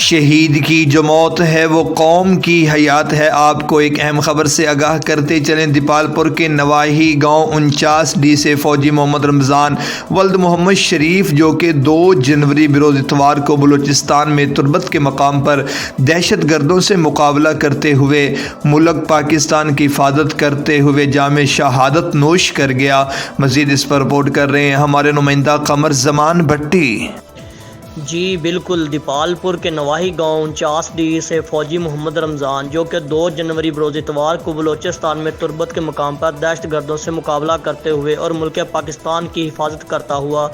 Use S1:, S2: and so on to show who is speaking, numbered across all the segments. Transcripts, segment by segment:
S1: شہید کی جو موت ہے وہ قوم کی حیات ہے۔ آپ کو ایک اہم خبر سے آگاہ کرتے چلیں۔ دیپال پور کے نواحی گاؤں 49D سے فوجی محمد رمضان ولد محمد شریف جو کہ 2 جنوری بروز اتوار کو بلوچستان میں تربت کے مقام پر دہشت گردوں سے مقابلہ کرتے ہوئے ملک پاکستان کی حفاظت کرتے ہوئے جام شہادت نوش کر گیا۔ مزید اس پر رپورٹ کر رہے ہیں ہمارے نمائندہ قمر زمان بھٹی۔
S2: جی بالکل، دیپال پور کے نواحی گاؤں 49D سے فوجی محمد رمضان جو کہ 2 جنوری بروز اتوار کو بلوچستان میں تربت کے مقام پر دہشت گردوں سے مقابلہ کرتے ہوئے اور ملک پاکستان کی حفاظت کرتا ہوا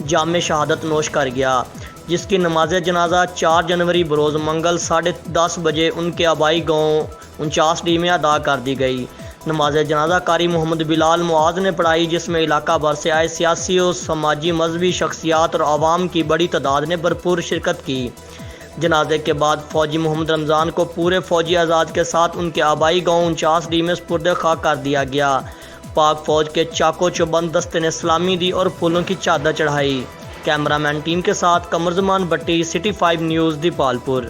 S2: جام شہادت نوش کر گیا، جس کی نماز جنازہ 4 جنوری بروز منگل 10:30 بجے ان کے آبائی گاؤں 49D میں ادا کر دی گئی۔ نماز جنازہ قاری محمد بلال معاذ نے پڑھائی، جس میں علاقہ بھر سے آئے سیاسی اور سماجی مذہبی شخصیات اور عوام کی بڑی تعداد نے بھرپور شرکت کی۔ جنازے کے بعد فوجی محمد رمضان کو پورے فوجی اعزاز کے ساتھ ان کے آبائی گاؤں 49D میں سپرد خاک کر دیا گیا۔ پاک فوج کے چاقو چوبند دستے نے سلامی دی اور پھولوں کی چادر چڑھائی۔ کیمرہ مین ٹیم کے ساتھ قمر زمان بٹی، سٹی 5 نیوز، دیپال پور۔